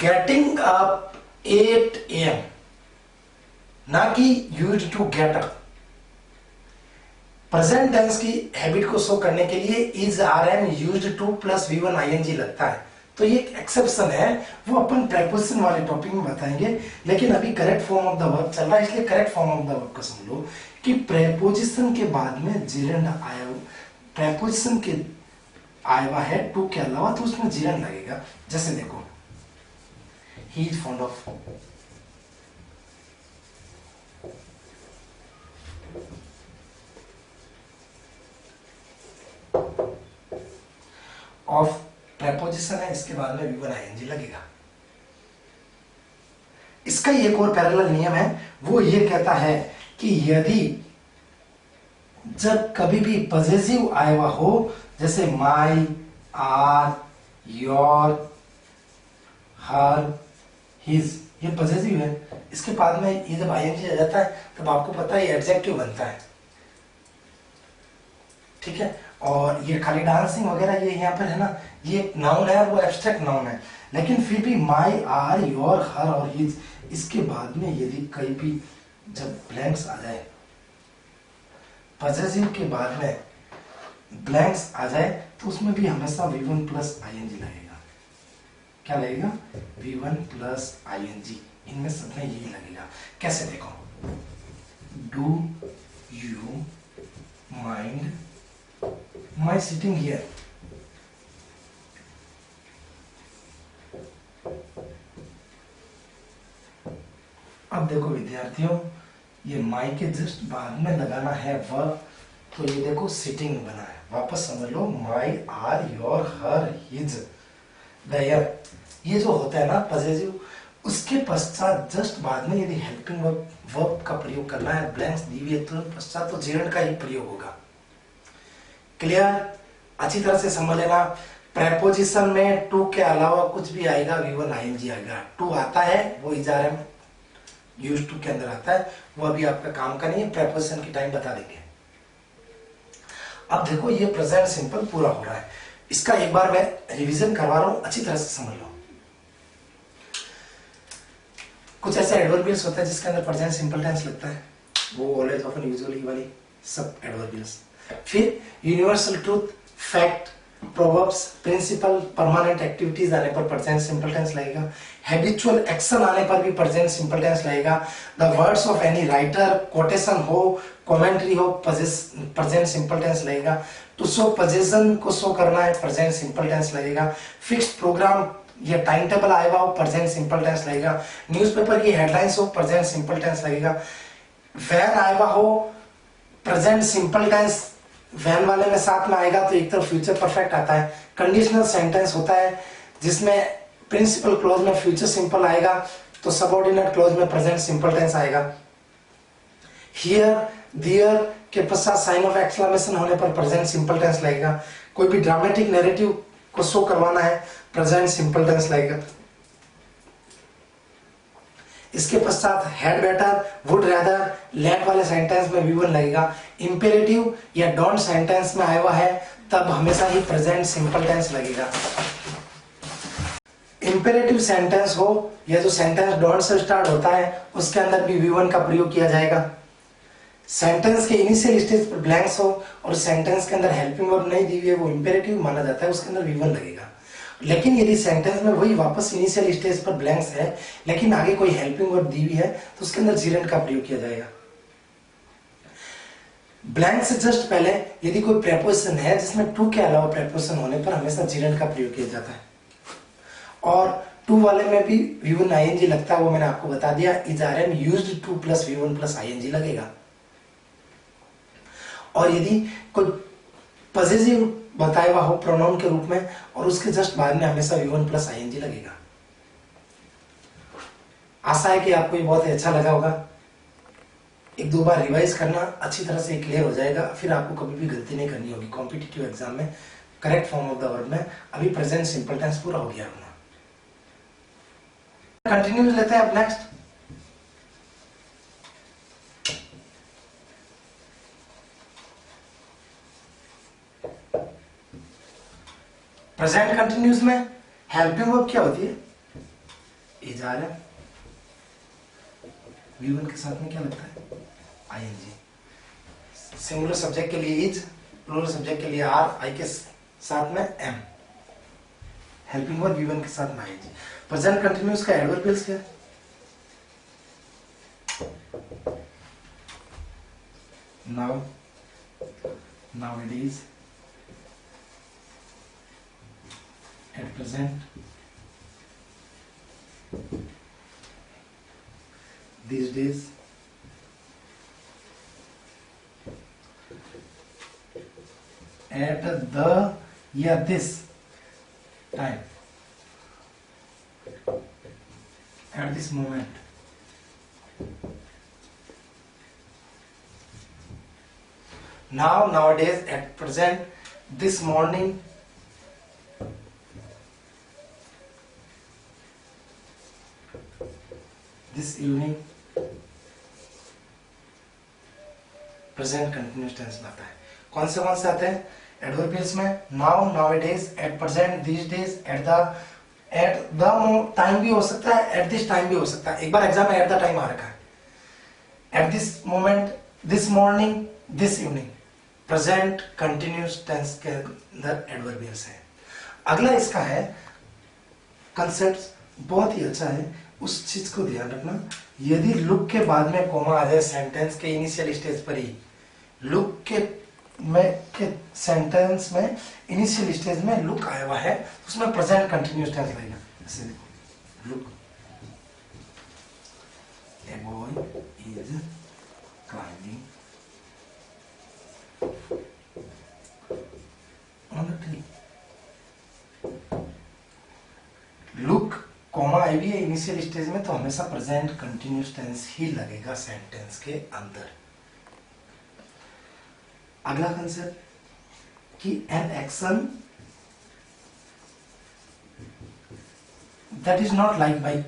getting up 8 AM, ना कि used to get up. Present tense की हैबिट को शो करने के लिए is are am used to plus V1 ING लगता है। तो ये एक एक्सेप्शन है, वो अपन प्रेपोजिशन वाले टॉपिक में बताएंगे। लेकिन अभी correct form of the verb चल रहा है, इसलिए correct form of the verb को समझ लो कि प्रेपोजिशन के बाद में जीरेंड आया, प्रेपोजिशन के आया हुआ है टू के अलावा, तो उसमें जीरेंड लगेगा। जैसे देखो, he is fond of preposition है, इसके बाद में V1 आईएनजी लगेगा। इसका एक और पैरेलल नियम है, वो ये कहता है कि यदि जब कभी भी पॉजेसिव आया हुआ हो, जैसे माई, आर, योर, हर, हिज, ये पॉजेसिव है, इसके बाद में ये जब आईएनजी आ जाता है तब आपको पता है ये एडजेक्टिव बनता है। ठीक है, और ये खाली डांसिंग वगैरह ये यहाँ पर है ना, ये नाउन है, वो एब्स्ट्रैक्ट नाउन है। लेकिन फिर भी माई, आर, योर, हर और हिज, इसके बाद में यदि कहीं भी जब ब्लैंक्स आ जाए, पॉजेसिव के बाद में ब्लैंक्स आ जाए, तो उसमें भी हमेशा V1 प्लस आईएनजी लगेगा। क्या लगेगा? V1 प्लस आईएनजी, इनमें सब में यही लगेगा। कैसे देखो, do you mind my sitting here? अब देखो विद्यार्थियों, ये माई के जस्ट बाद में लगाना है वर्ब, तो ये देखो सिटिंग बना है। वापस समझ लो, my, our, your, her, his, their, ये जो होता है ना पॉजेसिव, उसके पश्चात जस्ट बाद में यदि हेल्पिंग वर्ब का प्रयोग करना है, ब्लैंक्स दी हुई है, तो पश्चात तो जीरेंड का ही प्रयोग होगा। क्लियर? अच्छी तरह से समझ लेना। प्रेपोजिशन में टू के अलावा कुछ भी आएगा, V1 आईएनजी आएगा। टू आता है, वो is are am used to के अंदर आता है, वो अभी आपका काम का नहीं है, प्रेपोजिशन की टाइम बता देंगे। अब देखो, ये प्रेजेंट सिंपल पूरा हो रहा है, इसका एक बार मैं रिवीजन करवा रहा हूं, अच्छी तरह से समझ लो। कुछ ऐसे एडवर्बियल्स होता है जिसके अंदर प्रेजेंट सिंपल टेंस लगता है, वो ऑलवेज, ऑफन, यूजुअली वाली सब एडवर्बियल्स। फिर universal truth, fact, proverbs, principle, permanent activities आने पर प्रेजेंट सिंपल टेंस लगेगा। हैबिचुअल एक्शन आने पर भी प्रेजेंट सिंपल टेंस लगेगा। The words of any writer, quotation हो, कमेंट्री हो, प्रेजेंट सिंपल टेंस लगेगा। टू शो पोजीशन को शो करना है, प्रेजेंट सिंपल टेंस लगेगा। फिक्स्ड प्रोग्राम या टाइम टेबल आएगा हो, प्रेजेंट सिंपल टेंस लगेगा। न्यूज़पेपर की हेडलाइंस हो, प्रेजेंट सिंपल टेंस लगेगा। वैन आएगा हो, प्रेजेंट सिंपल टेंस वैन वाले में साथ में आएगा, तो एक तरफ फ्यूचर परफेक्ट आता है। कंडीशनल सेंटेंस होता है जिसमें प्रिंसिपल क्लॉज में फ्यूचर सिंपल आएगा, तो सबऑर्डिनेट क्लॉज में प्रेजेंट सिंपल टेंस आएगा। हियर, देयर के पश्चात साइन ऑफ एक्सक्लेमेशन होने पर प्रेजेंट सिंपल टेंस लगेगा। कोई भी ड्रामेटिक नैरेटिव को शो करवाना है, प्रेजेंट सिंपल टेंस लगेगा। इसके पश्चात had better, would rather, let वाले सेंटेंस में V1 लगेगा। इंपेरेटिव या डोंट सेंटेंस में आया हुआ है, तब हमेशा ही प्रेजेंट सिंपल टेंस लगेगा। इंपेरेटिव सेंटेंस हो या जो सेंटेंस डोंट से स्टार्ट होता है, उसके अंदर भी V1 का प्रयोग किया जाएगा। सेंटेंस के इनिशियल स्टेज पर ब्लैंक्स हो और सेंटेंस के अंदर हेल्पिंग वर्ब नहीं दी हुई है, वो इंपेरेटिव माना जाता है, उसके अंदर V1 लगेगा। लेकिन यदि सेंटेंस में वही वापस इनिशियल स्टेज पर ब्लैंक्स है, लेकिन आगे कोई हेल्पिंग वर्ब दी हुई है, तो उसके अंदर जीरेंड का प्रयोग किया जाएगा। ब्लैंक से जस्ट पहले यदि कोई प्रेपोजिशन है जिसमें टू के अलावा प्रेपोजिशन होने पर हमेशा जीरेंड का प्रयोग किया जाता है। और टू वाले में भी V1 आईएनजी लगता है, वो मैंने आपको बता दिया। Is are am used to plus V1 plus ING लगेगा। और यदि कोई पॉजिटिव बताया हुआ हो प्रोनाउन के रूप में और उसके जस्ट बाद में हमेशा V1 प्लस ING लगेगा। आशा है कि आपको ये बहुत ही अच्छा लगा होगा। एक दो बार रिवाइज करना, अच्छी तरह से क्लियर हो जाएगा, फिर आपको कभी भी गलती नहीं करनी होगी कॉम्पिटिटिव एग्जाम में। Correct form of the verb में अभी प्रेजेंट सिंपल टेंस पूरा हो गया अपना। कंटिन्यूस लेते हैं अब नेक्स्ट। प्रेजेंट कंटिन्यूस में हेल्पिंग वर्ब क्या होती है? ये जा रहा है, V1 के साथ में क्या लगता है? ING। सिंगुलर सब्जेक्ट के लिए इज, प्लूरल सब्जेक्ट के लिए आर, आई के साथ में एम। हेल्पिंग वर्ब V1 के साथ में ING। प्रेजेंट कंटिन्यूस का एडवर्बियल्स क्या है? Now, nowadays, at present, these days, at the या this time, at this moment, now, nowadays, at present, this morning, this evening। Present continuous tense में आता है। कौन से आते हैं एडवर्बियल्स में? Now, nowadays, at present, these days, at the time भी हो सकता है, एट दिस टाइम भी हो सकता है। एक बार एग्जाम में एट द टाइम आ रखा है, at this moment, this morning, this evening. Present continuous tense के अंदर एडवर्बियल्स है। अगला इसका है कंसेप्ट, बहुत ही अच्छा है, उस चीज को ध्यान रखना। यदि लुक के बाद में कोमा आ जाए सेंटेंस के इनिशियल स्टेज पर ही, लुक के सेंटेंस में इनिशियल स्टेज में लुक आया हुआ है, उसमें प्रेजेंट कंटिन्यूस टेंस लगेगा। जैसे look, a boy is climbing on the tree. Look comma I भी है इनिशियल स्टेज में, तो हमेशा प्रेजेंट कंटिन्यूस टेंस ही लगेगा सेंटेंस के अंदर। अगला कंसेप्ट कि an action that is not like by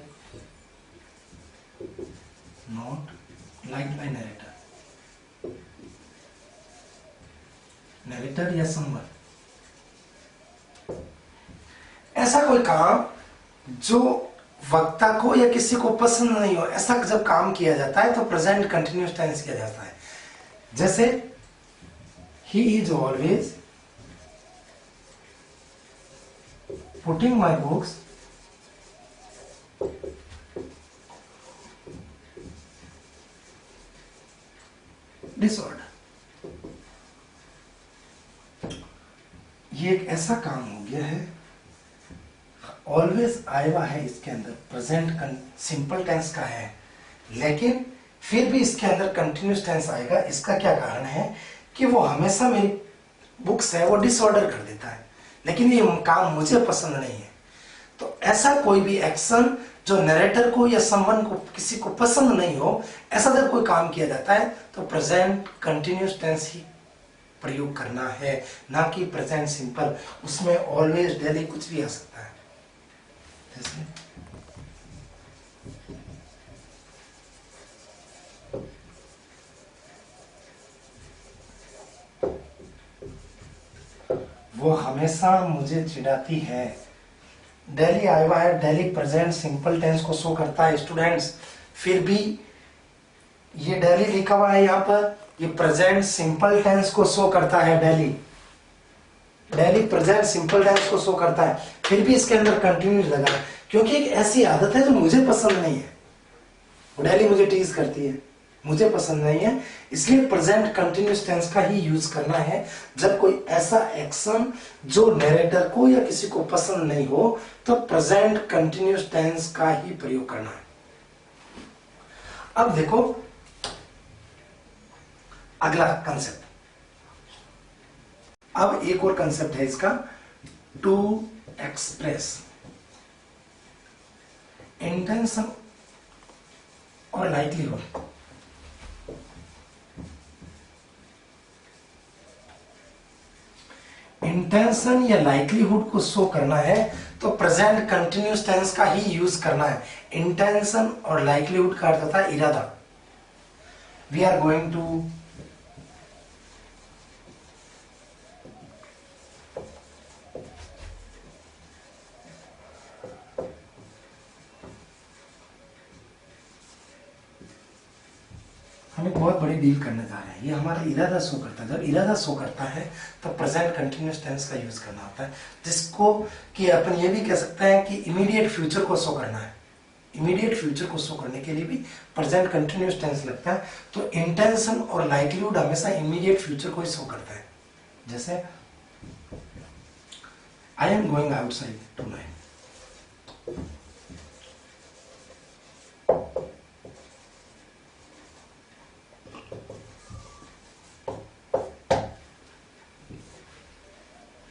narrator या समवन, ऐसा कोई काम जो वक्ता को या किसी को पसंद नहीं हो, ऐसा जब काम किया जाता है तो प्रेजेंट कंटिन्यूस टेंस किया जाता है। जैसे he is always putting my books disorder. ये एक ऐसा काम हो गया है, ऑलवेज आया हुआ है इसके अंदर, प्रेजेंट सिंपल टेंस का है, लेकिन फिर भी इसके अंदर कंटिन्यूस टेंस आएगा। इसका क्या कारण है कि वो हमेशा मेरी बुक्स है वो डिसऑर्डर कर देता है, लेकिन ये काम मुझे पसंद नहीं है। तो ऐसा कोई भी एक्शन जो नरेटर को या समवन को किसी को पसंद नहीं हो, ऐसा जब कोई काम किया जाता है तो प्रेजेंट कंटिन्यूस टेंस ही प्रयोग करना है, ना कि प्रेजेंट सिंपल। उसमें ऑलवेज, डेली कुछ भी आ सकता है। जैसे वो हमेशा मुझे चिढ़ाती है, डेली आया हुआ है, डेली प्रेजेंट सिंपल टेंस को शो करता है स्टूडेंट्स। फिर भी ये डेली लिखा हुआ है यहाँ पर, ये प्रेजेंट सिंपल टेंस को शो करता है। डेली प्रेजेंट सिंपल टेंस को शो करता है, फिर भी इसके अंदर कंटिन्यूस लगा, क्योंकि एक ऐसी आदत है जो मुझे पसंद नहीं है। डेली मुझे टीज करती है, मुझे पसंद नहीं है, इसलिए प्रेजेंट कंटिन्यूस टेंस का ही यूज करना है जब कोई ऐसा एक्शन जो नरेटर को या किसी को पसंद नहीं हो, तो प्रेजेंट कंटिन्यूस टेंस का ही प्रयोग करना है। अब देखो अगला कंसेप्ट, अब एक और कंसेप्ट है इसका, टू एक्सप्रेस इंटेंशन और लाइक्लीहुड। इंटेंशन या लाइक्लीहुड को शो करना है तो प्रेजेंट कंटिन्यूस टेंस का ही यूज करना है। इंटेंशन और लाइक्लीहुड का अर्थ होता है इरादा। वी आर गोइंग टू हम एक बहुत बड़ी डील करने जा रहे हैं, ये हमारा इरादा शो करता है। जब इरादा शो करता है तो प्रेजेंट कंटिन्यूस टेंस का यूज करना होता है, जिसको कि अपन ये भी कह सकते हैं कि इमीडिएट फ्यूचर को शो करना है। इमीडिएट फ्यूचर को शो करने के लिए भी प्रेजेंट कंटिन्यूस टेंस लगता है। तो इंटेंशन और लाइक्लीहुड हमेशा इमीडिएट फ्यूचर को ही शो करता है। जैसे I am going outside tonight,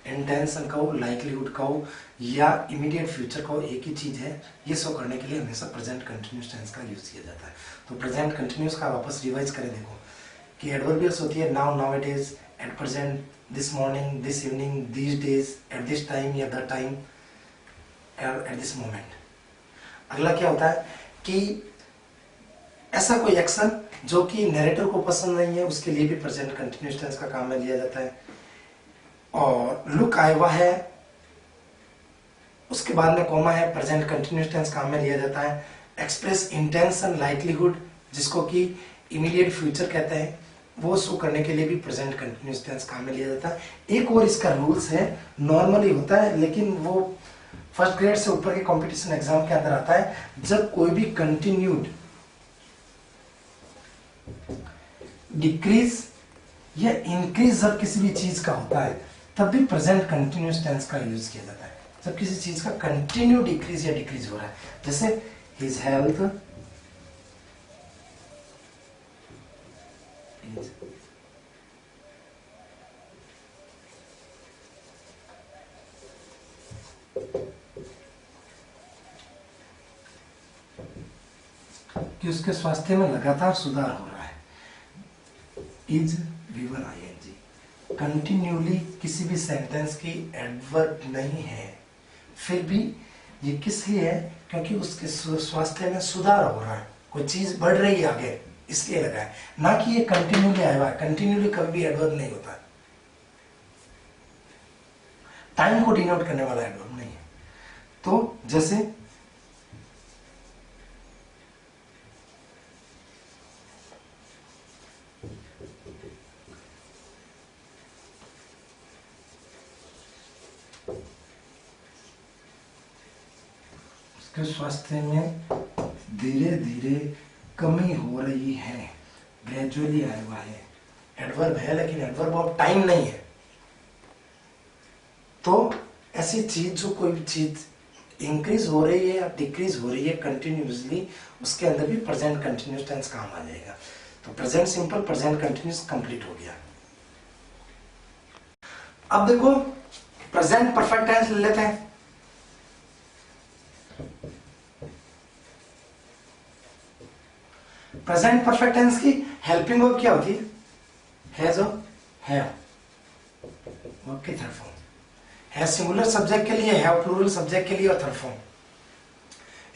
intention कहो, लाइक्लीहुड कहो या इमीडिएट फ्यूचर कहो, एक ही चीज है। ये शो करने के लिए हमेशा प्रेजेंट कंटिन्यूस टेंस का यूज किया जाता है। तो प्रेजेंट कंटिन्यूस का वापस रिवाइज करें, देखो कि एडवर्बियल्स होती है now, now it is, at present, this morning, this evening, these days, at this time या the time, at this moment. अगला क्या होता है कि ऐसा कोई एक्शन जो कि नैरेटर को पसंद नहीं है, उसके लिए भी प्रेजेंट कंटिन्यूस टेंस का काम में लिया जाता है। और लुक आया हुआ है, उसके बाद में कॉमा है, प्रेजेंट कंटिन्यूस टेंस काम में लिया जाता है। एक्सप्रेस इंटेंशन, लाइक्लीहुड, जिसको कि इमीडिएट फ्यूचर कहते हैं, वो शो करने के लिए भी प्रेजेंट कंटिन्यूस टेंस काम में लिया जाता है। एक और इसका रूल्स है, नॉर्मली होता है लेकिन वो फर्स्ट ग्रेड से ऊपर के कंपटीशन एग्जाम के अंदर आता है। जब कोई भी कंटिन्यूड, डिक्रीज या इंक्रीज जब किसी भी चीज का होता है तब भी प्रेजेंट कंटिन्यूस टेंस का यूज किया जाता है। जब किसी चीज का कंटिन्यू डिक्रीज या डिक्रीज हो रहा है, जैसे हिज हेल्थ इज कि उसके स्वास्थ्य में लगातार सुधार हो रहा है। इज वीवर आईएनजी कंटिन्यूली किसी भी सेंटेंस की एडवर्ब नहीं है, फिर भी ये किस लिए है? क्योंकि उसके स्वास्थ्य में सुधार हो रहा है, कोई चीज बढ़ रही है आगे, इसलिए लगा है, ना कि ये कंटिन्यूली आया हुआ है। कंटिन्यूली कभी भी एडवर्ब नहीं होता, टाइम को डिनोट करने वाला एडवर्ब नहीं है। तो जैसे उसके स्वास्थ्य में धीरे धीरे कमी हो रही है, ग्रेजुअली आया हुआ है, एडवर्ब है लेकिन एडवर्ब ऑफ टाइम नहीं है। तो ऐसी चीज, जो कोई भी चीज इंक्रीज हो रही है या डिक्रीज हो रही है कंटिन्यूसली, उसके अंदर भी प्रेजेंट कंटिन्यूस टेंस काम आ जाएगा। तो present simple, present continuous complete हो गया। अब देखो प्रेजेंट परफेक्ट टेंस ले लेते हैं। प्रेजेंट परफेक्ट टेंस की हेल्पिंग वर्ब क्या होती है? हैज और हैव, वर्ब की third form. Has singular subject के लिए, हैव प्लूरल सब्जेक्ट के लिए और third form.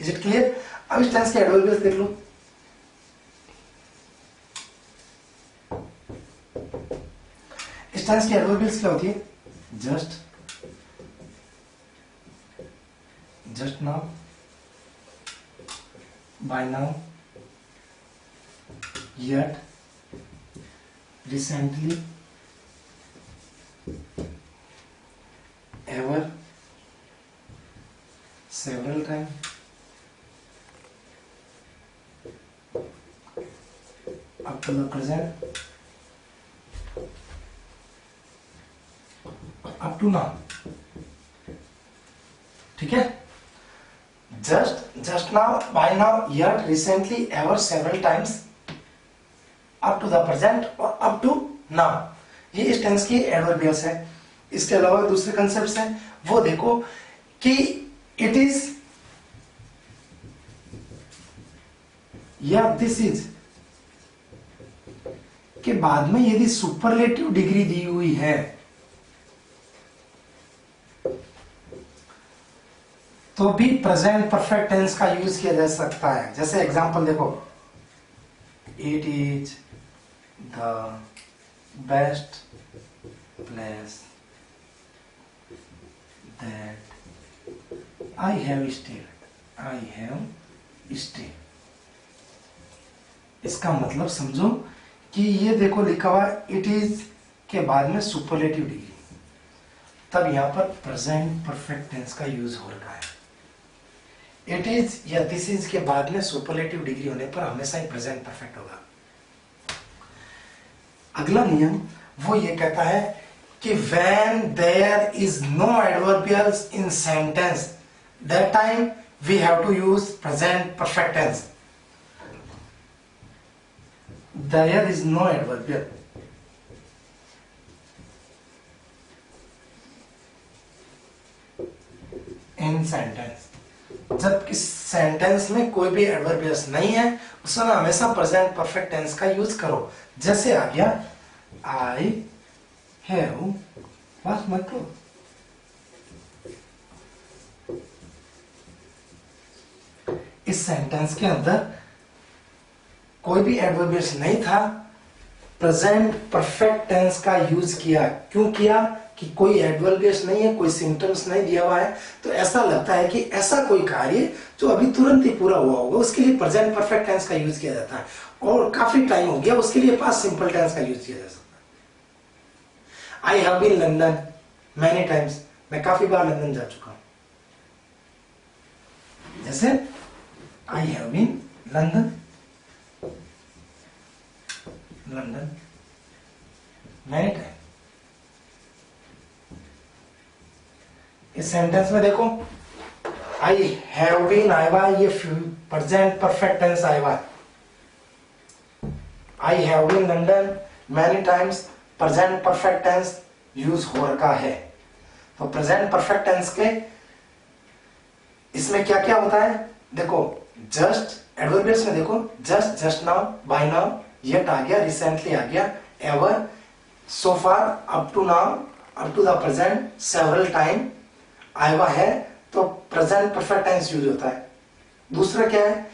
Is it clear? अब इस टेंस के एडवर्बियल्स देख लो। इस टेंस की एडवर्बियल्स क्या होती है? Just, just now, by now, yet, recently, ever, several times, up to the present, up to now। ठीक है? just now, by now, yet, recently, ever, several times, up to the present और up to now, ये इस tense की adverbials है। इसके अलावा दूसरे कंसेप्ट हैं, वो देखो कि इट इज या दिस इज के बाद में यदि सुपरलेटिव डिग्री दी हुई है तो भी प्रेजेंट परफेक्ट टेंस का यूज किया जा सकता है। जैसे एग्जांपल देखो, it is the best place that I have stayed. इसका मतलब समझो कि ये देखो लिखा हुआ इट इज के बाद में सुपरलेटिव डिग्री, तब यहां पर प्रेजेंट परफेक्ट टेंस का यूज हो रखा है। इट इज या दिस इज के बाद में सुपरलेटिव डिग्री होने पर हमेशा ही प्रेजेंट परफेक्ट होगा। अगला नियम वो ये कहता है कि when there is no adverbials in sentence, that time we have to use present perfect tense. There is no adverbial. In sentence. जब किस सेंटेंस में कोई भी एडवर्बियल्स नहीं है उस समय हमेशा प्रेजेंट परफेक्ट टेंस का यूज करो। जैसे आ गया I have washed my cloth. इस सेंटेंस के अंदर कोई भी एडवर्बियल्स नहीं था, प्रेजेंट परफेक्ट टेंस का यूज किया। क्यों किया? कि कोई एडवर्बियल्स नहीं है, कोई सिम्टम्स नहीं दिया हुआ है, तो ऐसा लगता है कि ऐसा कोई कार्य जो अभी तुरंत ही पूरा हुआ होगा उसके लिए प्रेजेंट परफेक्ट टेंस का यूज किया जाता है, और काफी टाइम हो गया उसके लिए पास्ट सिंपल टेंस का यूज किया जा सकता है। I have been London many times, मैं काफी बार लंदन जा चुका हूं। जैसे I have been London many time. इस सेंटेंस में देखो आई हैव बीन आया हुआ, ये प्रेजेंट परफेक्ट टेंस आया हुआ। I have been London many times, present perfect tense use हो रखा है। तो प्रेजेंट परफेक्ट टेंस के इसमें क्या क्या होता है देखो, जस्ट एडवर्बियल्स में देखो just, just now, by now, yet आ गया, रिसेंटली आ गया, ever, so far, up to now, up to the present, several time आया हुआ है, तो प्रेजेंट परफेक्ट टेंस यूज होता है। दूसरा क्या है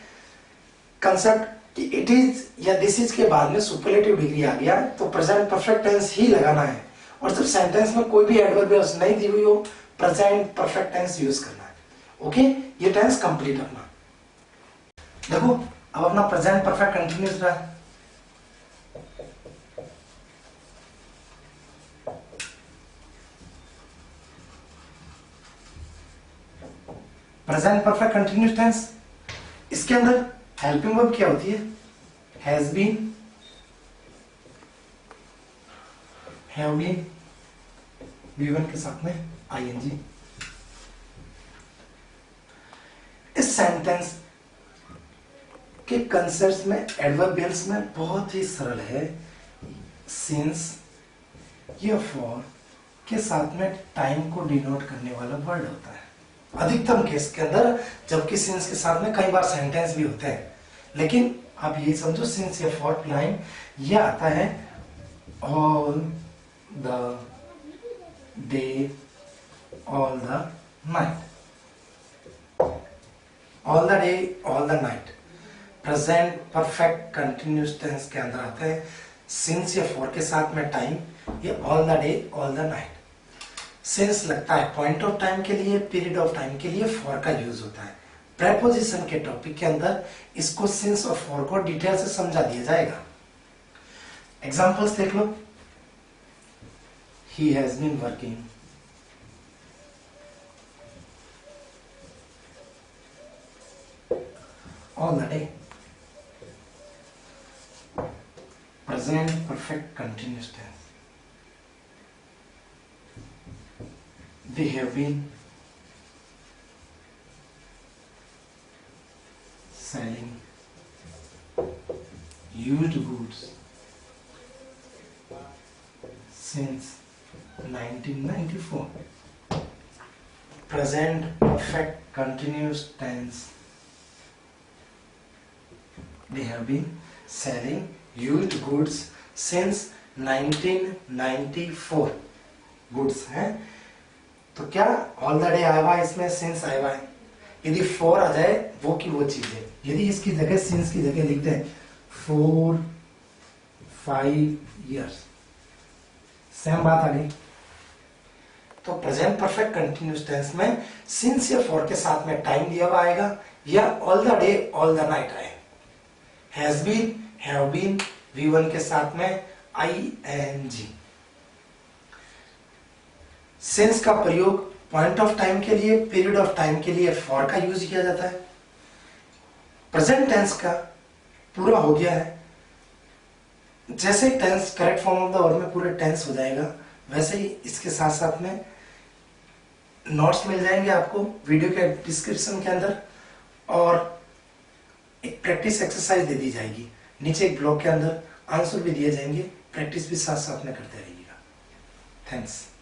कंसेप्ट कि इट इज या दिस इज के बाद में सुपरलेटिव डिग्री आ गया तो प्रेजेंट परफेक्ट टेंस ही लगाना है, और जब सेंटेंस में कोई भी एडवर्बियल्स नहीं दी हुई हो प्रेजेंट परफेक्ट टेंस यूज करना है। ओके, ये टेंस कंप्लीट अपना। देखो अब अपना प्रेजेंट परफेक्ट कंटिन्यूस रहा है। प्रेजेंट परफेक्ट कंटिन्यूस टेंस, इसके अंदर हेल्पिंग वर्ब क्या होती है? Has been, have been, V1 के साथ में ING। इस सेंटेंस के कंसेप्ट में एडवर्बियल्स में बहुत ही सरल है। सिंस या फॉर के साथ में टाइम को डिनोट करने वाला वर्ड होता है अधिकतम केस के अंदर, जबकि सिंस के साथ में कई बार सेंटेंस भी होते हैं। लेकिन आप ये समझो सिंस या फॉर लाइन ये आता है all the day, all the night, all the day, all the night present perfect continuous tense के अंदर आते हैं। सिंस या फॉर के साथ में टाइम, ये all the day, all the night. Since लगता है पॉइंट ऑफ टाइम के लिए, पीरियड ऑफ टाइम के लिए फॉर का यूज होता है। प्रेपोजिशन के टॉपिक के अंदर इसको सिंस और फॉर को डिटेल से समझा दिया जाएगा। एग्जांपल्स देख लो, he has been working, all the day, present perfect continuous tense, they have been selling used goods since 1994. Present perfect continuous tense. They have been selling used goods since 1994. Goods हैं तो क्या all the day आया हुआ है, इसमें since आया हुआ है। यदि 4 आ जाए वो की वो चीज है, यदि इसकी जगह सिंस की जगह लिख दें 4 5 years, सेम बात आ गई। तो प्रेजेंट परफेक्ट कंटिन्यूस टेंस में सिंस या फॉर के साथ में टाइम दिया हुआ आएगा या all the day all the night आए। Has been, have been, V1 के साथ में ing। सिंस का प्रयोग पॉइंट ऑफ टाइम के लिए, पीरियड ऑफ टाइम के लिए फॉर का यूज किया जाता है। प्रेजेंट टेंस का पूरा हो गया है, जैसे tense correct form of the verb में पूरे टेंस हो जाएगा, वैसे ही इसके साथ साथ में नोट्स मिल जाएंगे आपको वीडियो के डिस्क्रिप्शन के अंदर, और एक प्रैक्टिस एक्सरसाइज दे दी जाएगी नीचे एक ब्लॉग के अंदर, आंसर भी दिए जाएंगे, प्रैक्टिस भी साथ साथ में करते रहिएगा। थैंक्स।